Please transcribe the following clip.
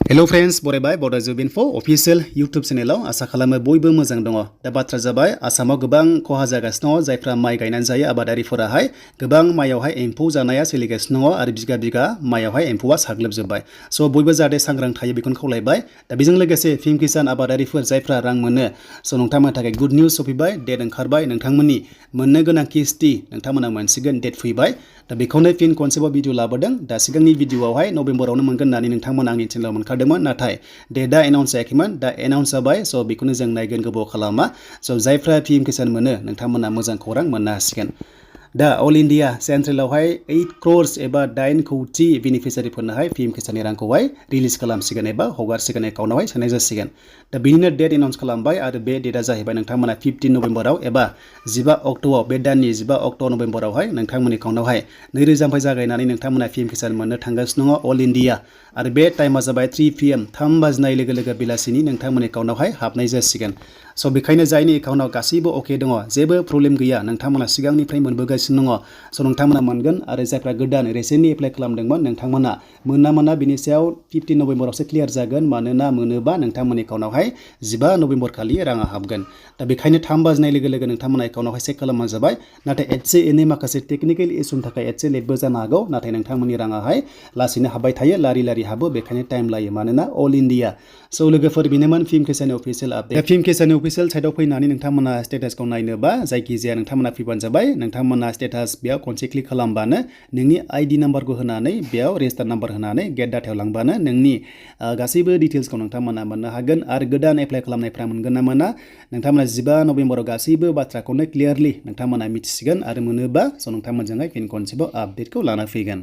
Hello friends बरायबाय बड' जब info अफिशियेल YouTube चेनेलाव आसा खालामो बयबो मोजां दङ। दा बाथ्रा जाबाय आसामाव गोबां खहा जागासिनो दङ जायफ्रा माइ गायनानै जायो आबादारिफोराहाय गोबां माइयावहाय एम्फौ जानाया सोलिगासिनो दङ आरो बिगा बिगा माइयावहाय एम्फौआ साग्लोबजोब्बाय। स' बयबो जाहाथे सांग्रां थायो बेखौनो खावलायबाय। दा बेजों लोगोसे फिल्म किसान आबादारिफोर जायफ्रा रां मोनो स' नोंथांमोननि थाखाय गुड निउस सफैबाय, डेट ओंखारबाय, नोंथांमोननि मोननो गोनां किस्ति नोंथांमोना मोनसिगोन, डेट फैबाय। दा बेखौनो फिन खनसेबाव भिडिअ लाबोदों। दा सिगांनि भिडिअआवहाय नभेम्बरावनो मोनगोन होननानै नोंथांमोना आंनि चेनेलाव मोनखादोंमोन, नाथाय डेटआ एनाउन्स जायाखैमोन। दा एनाउन्स जाबाय, स' बेखौनो जों नायगोन, गोबाव खालामा। स' जायफ्रा पिएम किसान मोनो नोंथांमोना मोजां खौरां मोननो हासिगोन। दा अल इन्डिया सेन्ट्रेलावहाय 8 crores एबा 8 कौटि बेनिफिसियारिफोरनोहाय पिएम किसाननि रांखौहाय रिलिज खालामसिगोन एबा हगारसिगोन, एकाउन्टआवहाय सोनाय जासिगोन। दा बिनिनो डेट एनाउन्स खालामबाय आरो बे डेटआ जाहैबाय नोंथांमोना 15 नभेम्बराव एबा 15 अक्ट'आव, बे दाननि 15 अक्ट' नभेम्बरावहाय नोंथांमोननि एकाउन्टआवहाय 2000 जागायनानै नोंथांमोना पिएम किसान मोननो थांगासिनो दङ अल इन्डिया। आरो बे टाइमा जाबाय 3 PM 3 बाजिनाय लोगो लोगो बेलासिनि नोंथांमोननि एकाउन्टआवहाय हाबनाय जासिगोन। स' बेखायनो जायनि एकाउन्टआव गासैबो अके दङ, जेबो प्रब्लेम गैया, नोंथांमोना सिगांनिफ्राय मोनबोगासिनो दङ, स' नोंथांमोना मोनगोन। आरो जायफ्रा गोदान रिसेन्टलि एप्लाइ खालामदोंमोन नोंथांमोना मोना बिनि सायाव 15 नभेम्बरावसो क्लियार जागोन। मानोना मोनोबा नोंथांमोननि एकाउन्टआवहाय 15 नभेम्बर खालि राङा हाबगोन। दा बेखायनो 3 बाजिनाय लोगो लोगो नोंथांमोना एकाउन्टआवहाय चेक खालामबानो जाबाय। नाथाय एसे एनै माखासे टेकनिकेल इसुनि थाखाय एसे लेटबो जानो हागौ, नाथाय नोंथांमोननि राङाहाय लासैनो हाबबाय थायो, लारि हाबो, बेखायनो टाइम लायो, मानोना अल इन्डिया। स' लोगोफोर, बेनोमोन फिल्म किसाननि अफिसियेल आपडेट। दा फिल्म किसाननि अफिसियेल साइटआव फैनानै नोंथांमोना स्टेटासखौ नायनोबा जायखिजाया नोंथांमोना फैबानो जाबाय। नोंथांमोना स्टेटास बेयाव खनसे क्लिक खालामबानो नोंनि आइडि नाम्बारखौ होनानै बेयाव रेजिस्टार नाम्बार होनानै गेट डाटायाव लांबानो नोंनि गासैबो डिटेल्सखौ नोंथांमोना मोननो हागोन। आरो गोदान एप्लाइ खालामनायफ्रा मोनगोन ना मोना नोंथांमोना 15 नभेम्बराव गासैबो बाथ्राखौनो क्लियारलि नोंथांमोना मिथिसिगोन। आरो मोनोबा स' नोंथांमोनजोंहाय फिन खनसेबाव आपडेटखौ लाना फैगोन।